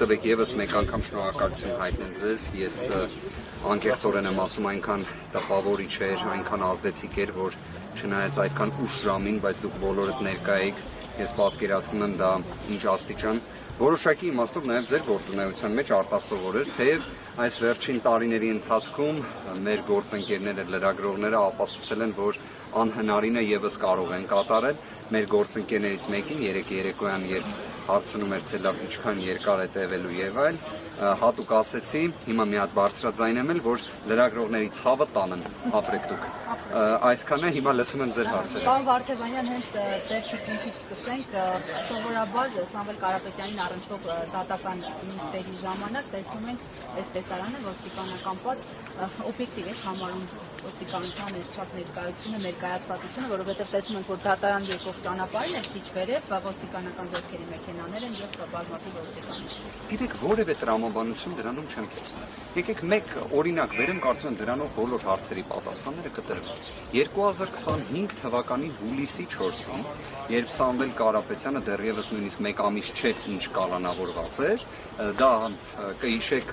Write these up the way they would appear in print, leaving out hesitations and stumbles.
Թողեք եւս մեկ անգամ շնորհակալություն հայտնել ձեզ։ Ես անկեղծորեն եմ ասում, այնքան տպավորիչ էր, այնքան ազդեցիկ էր, որ չնայած այդքան ուշ ժամին, բայց դուք բոլորդ ներկա եք, ես պատկերացնում եմ դա ինչ աստիճան որոշակի իմաստով նաև ձեր գործունեության մեջ արտասովոր էր, թեև այս վերջին տարիների ընթացքում մեր գործընկերները, լրագրողները ապացուցել են, որ անհնարինը եւս կարող են կատարել։ Մեր գործընկերներից մեկին երեք երեկոյան, երբ հարցնում էր, թե լավ ինչքան երկար է տևելու եւ այլ, հատուկ ասեցի, հիմա մի հատ բարձրաձայնեմ էլ, որ լրագրողների ցավը տանն ապրեք դուք։ Այսքանն է, հիմա լսում եմ ձեր հարցերը։ Պարոն Վարդևանյան, հենց ձեր շփումից սկսենք, սովորաբար Սամվել Կարապետյանին առնչվող դատական նիստերի ժամանակ տեսնում ենք այս տեսարանը ոստիկանական պատ օբյեկտիվ է համարում ոստիկանության այս չափ ներկայությունը, ներկայացվածությունը, որովհետև տեսնում ենք, որ դատարան եկող ճանապարհին է քիչ վերև ոստիկանական ձեռքերի մեքենաներ են եւ բազմաթիվ ոստիկաններ։ Գիտեք, որևէ տրամաբանություն դրանում չեմ տեսնում։ Եկեք մեկ օրինակ վերեմ, կարծում եմ դրանով բոլոր հարցերի պատասխանները կտրվեն։ 2025 թվականի հուլիսի 4-ին, երբ Սամվել Կարապետյանը դեռևս նույնիսկ մեկ ամիս չէր ինչ կալանավորված էր, դա կհիշեք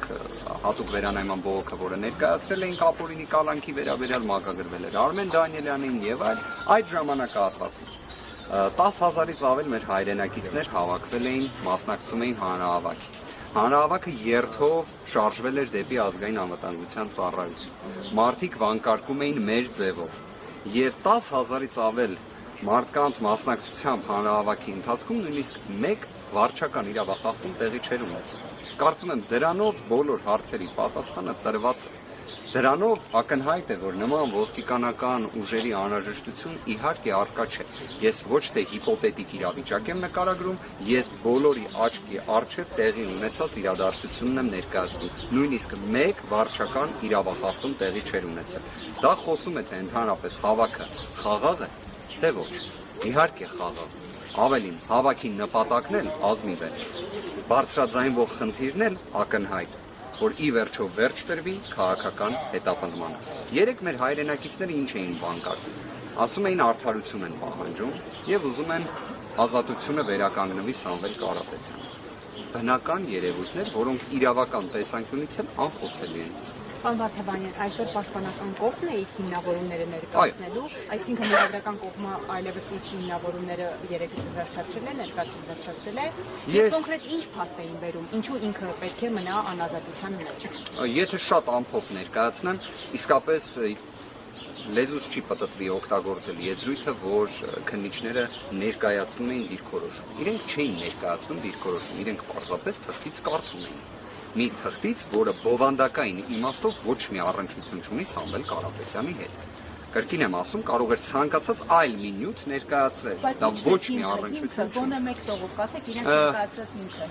հատուկ վերանայման բողոքը, որը ներկայացրել էին ապօրինի կալանքի վերաբերյալ մակագրվել էր Արմեն Դանիելյանին եւ այդ ժամանակահատվածում 10,000-ից ավել մեր հայրենակիցներ հավաքվել էին, մասնակցում էին հանրահավաքի։ Հանրահավաքը երթով շարժվել էր դեպի ազգային անվտանգության ծառայություն։ Մարդիկ վանկարկում էին մեր ձևով եւ 10,000-ից ավել մարդկանց մասնակցությամբ հանրահավաքի ընթացքում նույնիսկ մեկ վարչական իրավախախտում տեղի չէր ունեցել։ Կարծում եմ դրանով բոլոր հարցերի պատասխանը տրված է։ Դրանով ակնհայտ է, որ նման ոստիկանական ուժերի անհրաժեշտություն իհարկե առկա չէ։ Ես ոչ թե հիպոթետիկ իրավիճակ եմ նկարագրում, ես բոլորի աչքի առջև տեղի ունեցած իրադարձությունն եմ ներկայացնում։ Նույնիսկ մեկ վարչական իրավախախտում տեղի չէր ունեցել։ Դա խոսում է, թե ընդհանրապես հավաքը խաղաղ է, թե ոչ։ Իհարկե խաղաղ։ Ավելին, հավաքի նպատակն էլ ազնիվ է։ Բարձրաձայնվող խնդիրն էլ ակնհայտ, որ ի վերջո վերջ տրվի քաղաքական հետապնդմանը։ Երեք մեր հայրենակիցները ինչ էին վանկարկում։ Ասում էին արդարություն են պահանջում եւ ուզում են ազատությունը վերականգնվի Սամվել Կարապետյանը։ Բնական երևույթներ, որոնք իրավական տեսանկյունից էլ անխոցելի են։ Պարոն Վարդևանյան, այսօր պաշտպանական կողմն է իր հիմնավորումները ներկայացնելու, այսինքն իրավական կողմը այլևս իր հիմնավորումները երեք վերջացրել է, ներկայացրել վերջացրել է։ Եվ կոնկրետ ինչ փաստ էին բերում, ինչու ինքը պետք է մնա անազատության մեջ։ Եթե շատ ամփոփ ներկայացնեմ, իսկապես լեզուս չի պատտվի օգտագործել եզրույթը, որ քննիչները ներկայացնում էին դիրքորոշում։ Իրենք չէին ներկայացնում դիրքորոշում, իրենք պարզապես թղթից կարդում էին։ Մի թղթից, որը բովանդակային իմաստով ոչ մի առնչություն չունի Սամվել Կարապետյանի հետ։ Կրկին եմ ասում, կարող էր ցանկացած այլ մի նյութ ներկայացնել։ Դա ոչ մի առնչություն չունի։ Գոնե մեկ տողով կասեք, իրենց ներկայացրած ինքը։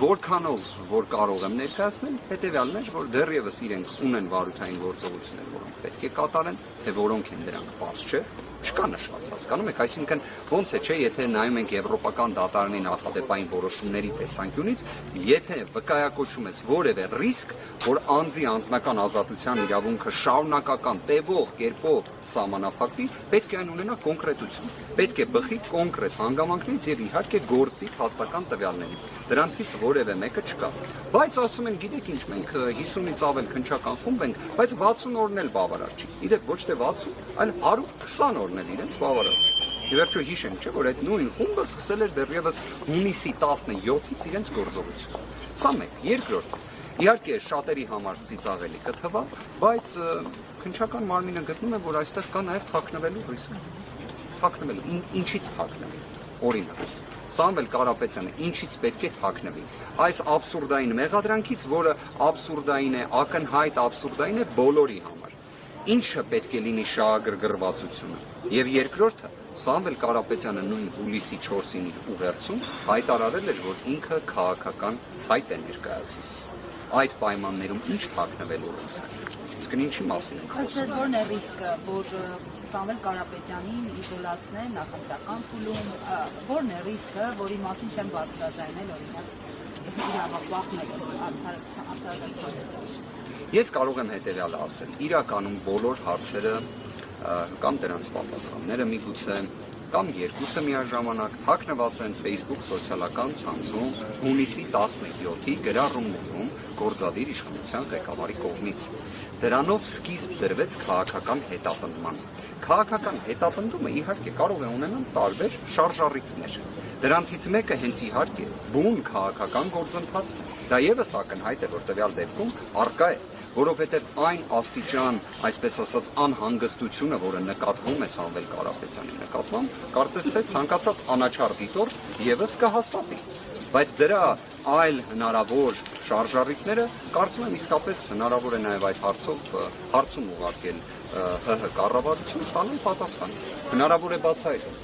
Որքանով որ կարող եմ ներկայացնել, հետեւյալն է, որ դեռևս իրենք ունեն վարութային գործողություններ, որոնք պետք է կատարեն, թե որոնք են դրանք բաց չէ, չկա նշված, հասկանում եք, այսինքն ոնց է, չէ, եթե նայում ենք եվրոպական դատարանի նախադեպային որոշումների տեսանկյունից, եթե վկայակոչում ես որևէ ռիսկ, որ անձի անձնական ազատության իրավունքը շարունակական տևող կերպով սահմանափակվի, պետք է այն ունենա կոնկրետություն, պետք է բխի կոնկրետ հանգամանքներից եւ իհարկե գործի փաստական տվյալներից։ Դրանցից որևէ մեկը չկա։ Բայց ասում են, գիտեք ինչ, մենք 50-ից ավել քննչական խումբ ենք, բայց 60 օրն էլ բավարար չի։ Գիտեք, ոչ թե 60, այլ 120 օրն էլ իրենց բավարար չի։ Ի վերջո հիշենք, չէ, որ այդ նույն խումբը սկսել էր դեռևս հունիսի 17-ից իրենց գործողությունը։ Սա մեկ, երկրորդ։ Իհարկե շատերի համար ծիծաղելի կթվա, բայց քննչական մարմինը գտնում է, որ այստեղ կա նաև թաքնվելու ռիսկ։ Թաքնվելու, ինչից թաքնվի։ Օրինակ, Սամվել Կարապետյանը ինչից պետք է թաքնվի։ Այս աբսուրդային մեղադրանքից, որը աբսուրդային է, ակնհայտ աբսուրդային է բոլորի համար։ Ինչը պետք է լինի շահագրգռվածությունը։ Եվ երկրորդը, Սամվել Կարապետյանը նույն հուլիսի 4-ին ուղերձում հայտարարել էր, որ ինքը քաղաքական հայտ է ներկայացնում։ Այդ պայմաններում ինչ թաքնվելու ռիսկ։ Իսկ ինչի մասին ենք խոսում։ Որն է ռիսկը, որ Սամվել Կարապետյանին իզոլացնել նախընտրական փուլում, որն է ռիսկը, որի մասին չեն բարձրաձայնել օրինակ իրավապահները։ Ես կարող եմ հետևյալը ասել. իրականում բոլոր հարցերը կամ դրանց պատասխանները միգուցե կամ երկուսը միաժամանակ թաքնված են Facebook սոցիալական ցանցում հունիսի 17-ի գրառումներում գործադիր իշխանության ղեկավարի կողմից։ Դրանով սկիզբ դրվեց քաղաքական հետապնդման։ Քաղաքական հետապնդումը իհարկե կարող է ունենալ տարբեր շարժառիթմեր։ Դրանցից մեկը հենց իհարկե բուն քաղաքական գործընթացն է։ Դա եւս ակնհայտ է, որ տվյալ դեպքում առկա է, որովհետև այն աստիճան, այսպես ասած, անհանգստությունը, որը նկատվում է Սամվել Կարապետյանի նկատմամբ, կարծես թե ցանկացած անաչառ դիտորդ եւս կհաստատի։ Բայց դրա այլ հնարավոր շարժառիթները կարծում եմ իսկապես հնարավոր է նաև այդ հարցում ուղարկել ՀՀ կառավարություն ստանալ պատասխան։ Հնարավոր է բացահայտել։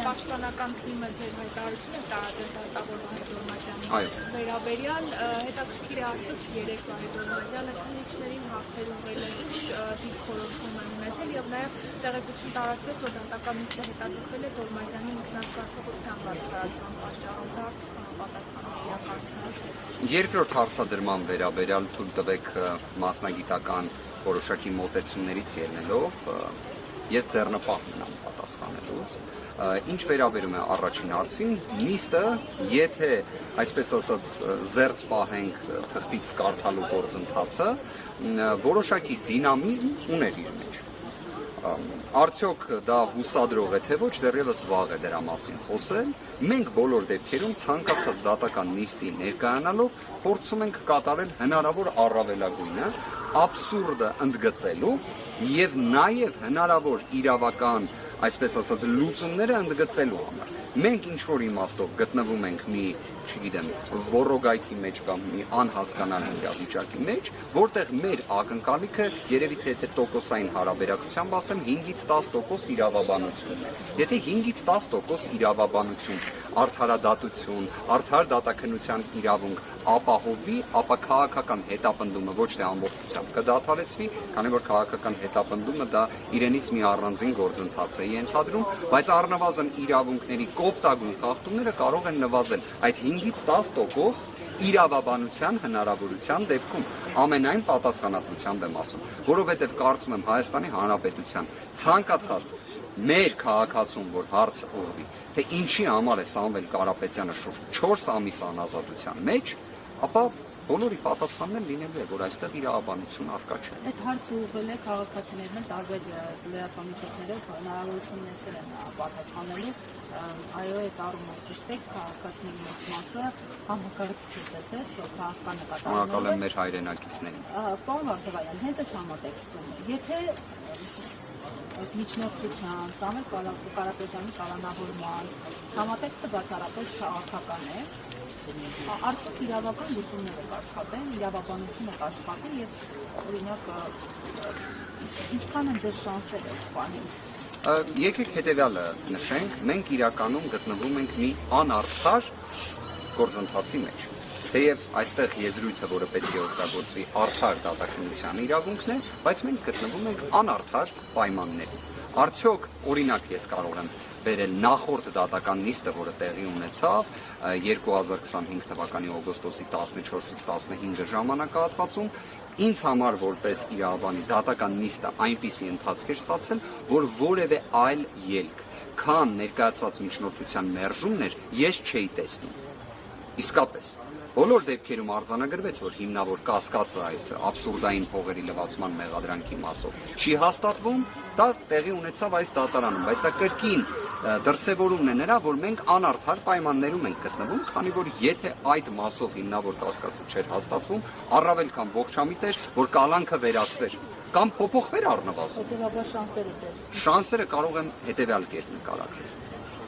Պաշտպանական թիմը ձեր հայտարարությունը տարածել դատավորման Դորմազյանի վերաբերյալ հետաքրքիր է արդյոք երեկվա Դորմազյանը քննիչներին հարցեր ուղղել է դիրքորոշում են ունեցել եւ նաեւ տեղեկություն տարածվեց, որ դատական նիստը հետաձգվել է Դորմազյանի ինքնազգացողության բացառական պատճառով պատասխանատու իրականացնել։ Երկրորդ հարցադրման վերաբերյալ թույլ տվեք մասնագիտական որոշակի մոտեցումներից ելնելով ես ձեռնպահ մնամ պատասխանելուց։ Ինչ վերաբերում է առաջին հարցին, նիստը, եթե այսպես ասած զերծ պահենք թղթից կարդալու գործընթացը, որոշակի դինամիզմ ուներ իր մեջ։ Արդյոք դա հուսադրող է, թե ոչ, դեռևս վաղ է դրա մասին խոսել։ Մենք բոլոր դեպքերում ցանկացած դատական նիստի ներկայանալով փորձում ենք կատարել հնարավոր առավելագույնը, աբսուրդը ընդգծելու եւ նաեւ հնարավոր իրավական, այսպես ասած, լուծումները ընդգծելու համար։ Մենք ինչ որ իմաստով գտնվում ենք մի, չգիտեմ, ոռոգայքի մեջ կամ մի անհասկանալի իրավիճակի մեջ, որտեղ մեր ակնկալիքը երևի թե տոկոսային հարաբերակցությամբ ասեմ 5-ից 10% իրավաբանությունն է։ Եթե 5-ից 10% իրավաբանություն, արդարադատություն, արդար դատաքննության իրավունք ապահովի, ապա քաղաքական հետապնդումը ոչ թե ամբողջությամբ կդադարեցվի, քանի որ քաղաքական հետապնդումը դա իրենից մի առանձին գործընթաց է ենթադրում, բայց առնվազն իրավունքների կոպտագույն խախտումները կարող են նվազել այդ 5-ից 10% իրավաբանության հնարավորության դեպքում, ամենայն պատասխանատվությամբ եմ ասում, որովհետև կարծում եմ Հայաստանի Հանրապետության ցանկացած մեր քաղաքացուն, որ հարց ուղղվի, թե ինչի համար է Սամվել Կարապետյանը շուրջ 4 ամիս անազատության մեջ, ապա բոլորի պատասխանն լինելու է, որ այստեղ իրավաբանություն առկա չէ։ Այդ հարցը ուղղել է քաղաքացիներն տարբեր լրատվամիջոցներով հնարավորություն ունեցել են պատասխանելու, այո, այս առումով ճիշտ է, քաղաքացիների մեծ մասը համակարգից է, որ քաղաքական նկատառումները։ Շնորհակալ եմ մեր հայրենակիցներին։ Պարոն Վարդավանյան, հենց այս համատեքստում, եթե այս միջնորդության, Սամվել Կարապետյանի կալանավորման համատեքստը բացառապես քաղաքական է, արդյոք իրավական լուծումները կաշխատեն, իրավաբանությունը կաշխատի եւ օրինակ ինչքան են ձեր շանսերը սպանին։ Եկեք հետեւյալը նշենք, մենք իրականում գտնվում ենք մի անարդար գործընթացի մեջ։ Թեև այստեղ եզրույթը, որը պետք է օգտագործվի, արդար դատաքննության իրավունքն է, բայց մենք գտնվում ենք անարդար պայմաններում։ Արդյոք, օրինակ ես կարող եմ վերել նախորդ դատական նիստը, որը տեղի ունեցավ 2025 թվականի օգոստոսի 14-ից 15 ժամանակահատվածում, ինձ համար որպես իրավաբանի դատական նիստը այնպիսի ընթացք էր ստացել, որ որևէ այլ ելք, քան ներկայացված միջնորդության մերժումներ, ես չէի տեսնում։ Իսկապես, բոլոր դեպքերում արձանագրվեց, որ հիմնավոր կասկածը այդ աբսուրդային փողերի լվացման մեղադրանքի մասով չի հաստատվում, դա տեղի ունեցավ այս դատարանում, բայց դա կրկին դրսևորումն է նրա, որ մենք անարդար պայմաններում ենք գտնվում, քանի որ եթե այդ մասով հիմնավոր կասկածը չէր հաստատվում, առավել քան ողջամիտ էր, որ կալանքը վերացվեր կամ փոփոխվեր առնվազն։ Հետևաբար շանսերը ձեր։ Շանսերը կարող եմ հետևյալ կերպ նկարագրել։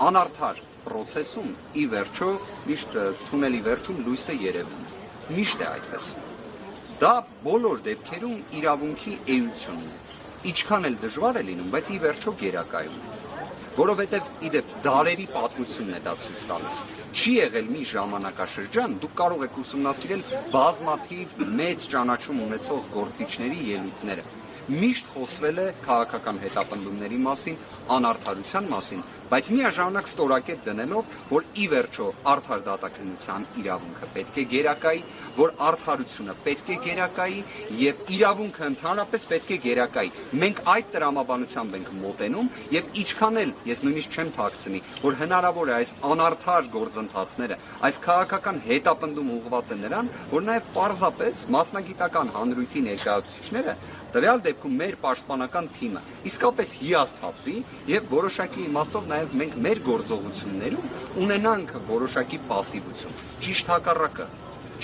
Անարդար պրոցեսում ի վերջո միշտ թունելի վերջում լույսը երևում է։ Միշտ է այդպես։ Դա բոլոր դեպքերում իրավունքի էությունն է։ Ինչքան էլ դժվար է լինում, բայց ի վերջո գերակայում է։ Որովհետև իդեպ դարերի պատմությունն է դա ցույց տալիս։ Չի եղել մի ժամանակաշրջան, դուք կարող եք ուսումնասիրել բազմաթիվ մեծ ճանաչում ունեցող գործիչների ելույթները, միշտ խոսվել է քաղաքական հետապնդումների մասին, անարդարության մասին, բայց միաժամանակ ստորակետ դնելով, որ ի վերջո արդար դատաքննության իրավունքը պետք է գերակայի, որ արդարությունը պետք է գերակայի եւ իրավունքը ընդհանրապես պետք է գերակայի։ Մենք այդ տրամաբանությամբ ենք մոտենում եւ ինչքան էլ ես նույնիսկ չեմ թաքցնի, որ հնարավոր է այս անարդար գործընթացները, այս քաղաքական հետապնդումը ուղղված է նրան, որ նաեւ պարզապես մասնագիտական հանրույթի ներկայացուցիչները տվյալ դեպքում մեր պաշտպանական թիմը իսկապես հիասթափվի եւ որոշակի իմաստով նաեւ մենք մեր գործողություններում ունենանք որոշակի пассивություն։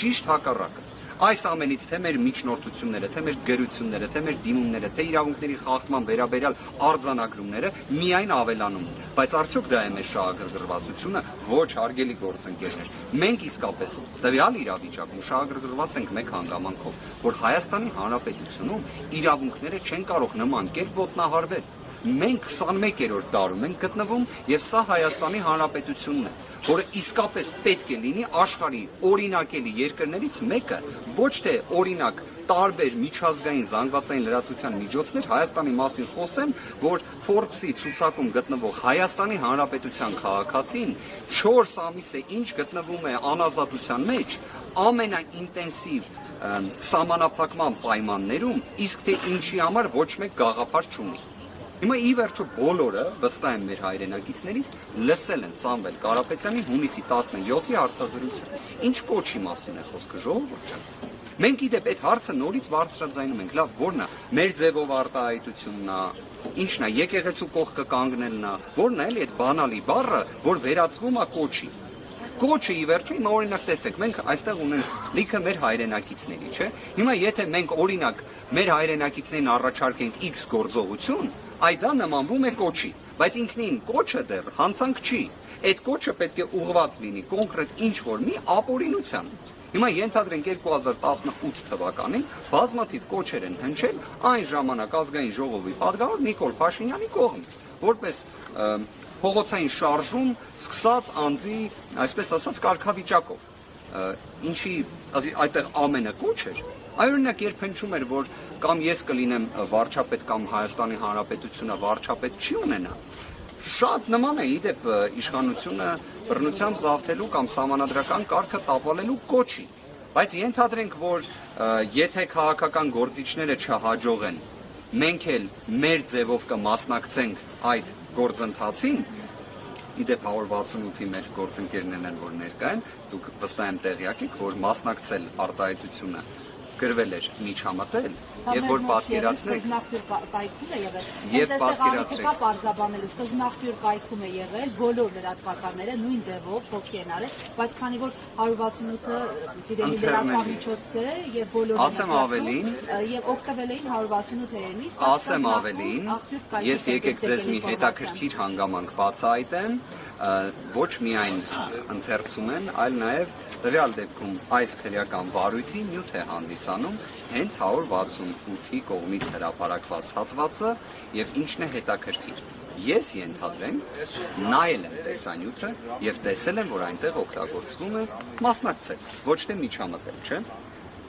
Ճիշտ հակառակը։ Այս ամենից թե մեր միջնորդությունները, թե մեր գրությունները, թե մեր դիմումները, թե իրավունքների խախտման վերաբերյալ արձանագրումները միայն ավելանում են։ Բայց արդյոք դա է մեր շահագրգռվածությունը? Ոչ, հարգելի գործընկերներ։ Մենք իսկապես տվյալ իրավիճակում շահագրգռված ենք մեկ հանգամանքով, որ Հայաստանի Հանրապետությունում իրավունքները չեն կարող նման կերպ ոտնահարվել։ Մենք 21-րդ դարում ենք գտնվում եւ սա Հայաստանի Հանրապետությունն է, որը իսկապես պետք է լինի աշխարհի օրինակելի երկրներից մեկը, ոչ թե օրինակ տարբեր միջազգային զանգվածային լրատվության միջոցներ Հայաստանի մասին խոսեն, որ Forbes-ի ցուցակում գտնվող Հայաստանի Հանրապետության քաղաքացին 4 ամիս է ինչ գտնվում է անազատության մեջ, ամենաինտենսիվ սահմանափակման պայմաններում, իսկ թե ինչի համար ոչ մեկ գաղափար չունի։ Հիմա ի վերջո բոլորը, վստահ եմ մեր հայրենակիցներից, լսել են Սամվել Կարապետյանի հունիսի 17-ի հարցազրույցը։ Ինչ կոչի մասին է խոսքը, ժողովուրդ ջան։ Մենք իդեպ այդ հարցը նորից բարձրաձայնում ենք, լավ, որն է, մեր ձևով արտահայտությունն է, ինչն է, եկեղեցու կողքը կանգնելն է, որն է էլի այդ բանալի բառը, որ վերածվում է կոչի։ Կոչը ի վերջո հիմա օրինակ տեսեք, մենք այստեղ ունենք լիքը մեր հայրենակիցների, չէ՞։ Հիմա եթե մենք օրինակ մեր հայրենակիցներին առաջարկենք X գործողություն, այդ դա նմանվում է կոչի, բայց ինքնին կոչը դեռ հանցանք չի։ Այդ կոչը պետք է ուղղված լինի կոնկրետ ինչ-որ մի ապօրինության։ Հիմա ենթադրենք 2018 թվականին բազմաթիվ կոչեր են հնչել այն ժամանակ ազգային ժողովի պատգամավոր Նիկոլ Փաշինյանի կողմից, որպես փողոցային շարժում սկսած անձի, այսպես ասած, կարգավիճակով, ինչի այդտեղ ամենը կոչ էր, այօրինակ երբ հնչում էր, որ կամ ես կլինեմ վարչապետ կամ Հայաստանի Հանրապետությունը վարչապետ չի ունենա, շատ նման է իդեպ իշխանությունը բռնությամբ զավթելու կամ սահմանադրական կարգը տապալելու կոչի, բայց ենթադրենք, որ եթե քաղաքական գործիչները չհաջողեն, մենք էլ մեր ձևով կմասնակցենք այդ գործընթացին, իդեպ 168-ի մեր գործընկերներն են, որ ներկա են, դուք վստահ եմ տեղյակ եք, որ մասնակցել արտահայտությունը գրվել էր միջամտել, եւ որ պատկերացնեք եւ պատկերացրեք պարզաբանելու սկզբնաղբյուր կայքում է եղել բոլոր լրատվականները նույն ձևով հոգի են արել, բայց քանի որ 168-ը սիրելի լրատվամիջոց է եւ բոլորը ասեմ ավելին եւ օգտվել էին 168-երից, ասեմ ավելին, ես եկեք ձեզ մի հետաքրքիր հանգամանք բացահայտեմ, ոչ միայն ընթերցում են, այլ նաեւ տվյալ դեպքում այս քրեական վարույթի նյութ է հանդիսանում հենց 168-ի կողմից հրապարակված հատվածը եւ ինչն է հետաքրքիր։ Ես ենթադրեմ, նայել եմ տեսանյութը եւ տեսել եմ, որ այնտեղ օգտագործվում է մասնակցել, ոչ թե միջամտել, չէ՞։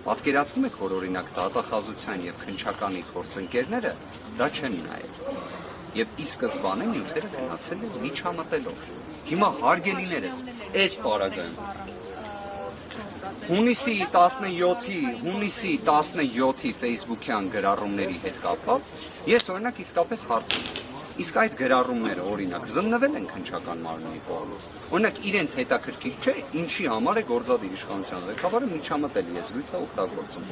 Պատկերացնում եք, որ օրինակ դատախազության եւ քննչականի գործընկերները դա չեն նայել։ Եւ ի սկզբանե նյութերը գնացել են միջամտելով։ Հիմա հարգելիներս, այս պարագայում Հունիսի 17-ի Facebook-յան գրառումների հետ կապված ես օրինակ իսկապես հարցում եմ։ Իսկ այդ գրառումները օրինակ զննվել են քննչական մարմնի կողմից։ Օրինակ իրենց հետաքրքիր չէ, ինչի համար է գործադիր իշխանության ղեկավարը միջամտել ելույթը օգտագործում։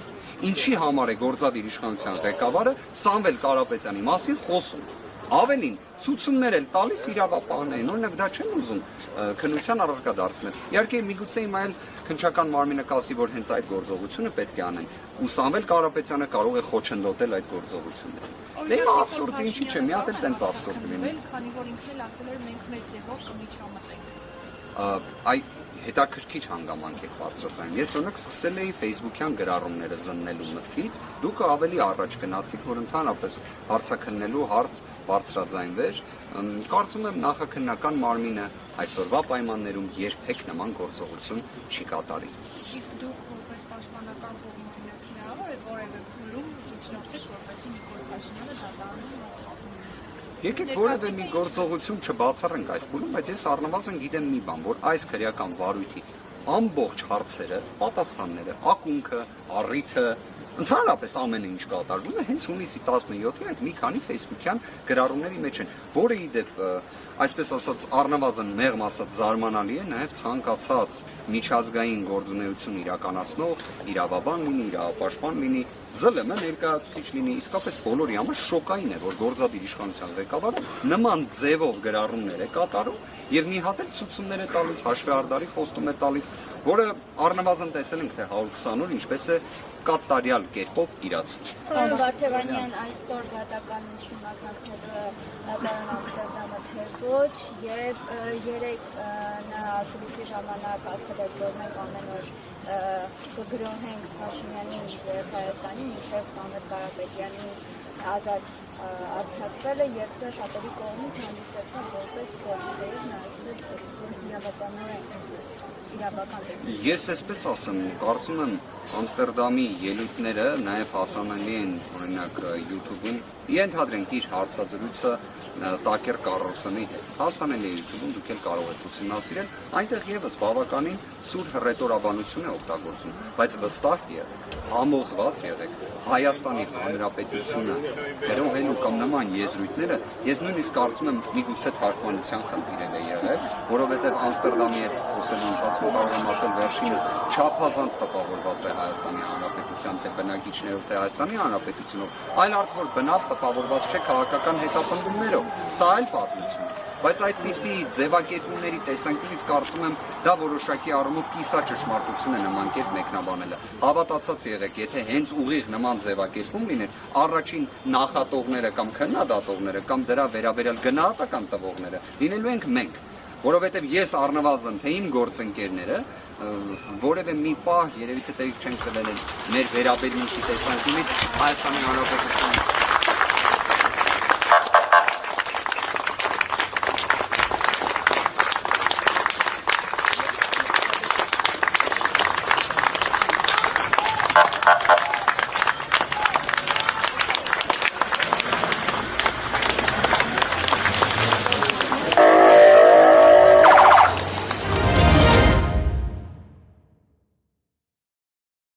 Ինչի համար է գործադիր իշխանության ղեկավարը Սամվել Կարապետյանի մասին խոսում։ Ավելին, ցուցումներ էլ տալիս իրավապահներին, օրինակ դա չեն ուզում քննության առարկա դարձնել։ Իհարկե միգուցե հիմա էլ քննչական մարմինը կասի, որ հենց այդ գործողությունը պետք է անեն, ու Սամվել Կարապետյանը կարող է խոչընդոտել այդ գործողությունները։ Դե հիմա աբսուրդ ինչի՞ չէ, մի հատ էլ տենց աբսուրդ լինի։ Քանի որ ինքն էլ ասել էր մենք մեր ձևով կմիջամտենք։ Այ հետաքրքիր հանգամանք եք բարձրացնում։ Ես օրինակ սկսել էի Facebook-յան գրառումները զննելու մտքից, դուք ավելի առաջ գնացիք, որ ընդհանրապես հարցաքննելու հարց բարձրաձայնվեր։ Կարծում եմ նախաքննական մարմինը այսօրվա պայմաններում երբեք նման գործողություն չի կատարի։ Իսկ դուք որպես պաշտպանական կողմից հնարավոր է որևէ փուլում միջնորդեք, որպեսզի Նիկոլ Փաշինյանը դատարանում Եկեք որևէ մի գործողություն չբացառենք այս փուլում, բայց ես առնվազն գիտեմ մի բան, որ այս քրեական վարույթի ամբողջ հարցերը, պատասխանները, ակունքը, առիթը, ընդհանրապես ամեն ինչ կատարվում է հենց հունիսի 17-ի այդ մի քանի Facebook-յան գրառումների մեջ են, որը ի դեպ, այսպես ասած, առնվազն մեղմ ասած զարմանալի է նաև ցանկացած միջազգային գործունեություն իրականացնող իրավաբան լինի, իրավապաշտպան լինի, ԶԼՄ ներկայացուցիչ լինի, իսկապես բոլորի համար շոկային է, որ գործադիր իշխանության ղեկավարը նման ձևով գրառումներ է կատարում եւ մի հատ էլ ցուցումներ է տալիս, հաշվեհարդարի խոստում է տալիս, որը առնվազն տեսել ենք թե 120 օր ինչպես է կատարյալ կերպով իրացվում։ Պարոն Վարդևանյան, այսօր դատական նիստին մասնակցելու պարոն Ամստերդամը թերոջ եւ երեք նա ասուլիսի ժամանակ ասել էր, որ մենք ամեն օր կգրոհենք Փաշինյանին եւ Հայաստանին մինչեւ Սամվել Կարապետյանի ազատ արձակվելը եւ սա շատերի կողմից հանդիսացավ որպես կողմեր, նա ասել է իրավական տեսակ։ Ես այսպես ասեմ, կարծում եմ Ամստերդամի ելույթները նաև հասանելի են օրինակ YouTube-ում, ենթադրենք իր հարցազրույցը Տակեր Կարլսոնի հետ։ Հասանելի է YouTube-ում, դուք էլ կարող եք ուսումնասիրել, այնտեղ եւս բավականին սուր հռետորաբանություն է օգտագործում, բայց վստահ եղեք, համոզված եղեք, Հայաստանի Հանրապետությունը գրողելու կամ նման եզրույթները, ես նույնիսկ կարծում եմ միգուցե թարգմանության խնդիր է եղել, որովհետև Ամստերդամի հետ խոսելու ընթացքում կարող եմ ասել վերջինս չափազանց տպավորված է Հայաստանի Հանրապետության թե բնակիչներով, թե Հայաստանի Հանրապետությունով, այլ արդ որ բնավ տպավորված չէ քաղաքական հետապնդումներով, սա այլ պատմություն է։ Բայց այդպիսի ձևակերպումների տեսանկյունից կարծում եմ դա որոշակի առումով կիսաճշմարտություն է նման կերպ մեկնաբանելը։ Հավատացած եղեք, եթե հենց ուղիղ նման ձևակերպում լիներ, առաջին նախատողները կամ քննադատողները կամ դրա վերաբերյալ գնահատական տվողները լինելու ենք մենք, որովհետև ես առնվազն թե իմ գործընկերները որևէ մի պահ երևի թե տեղիք չենք տվել մեր վերաբերմունքի տեսանկյունից Հայաստանի Հանրապետության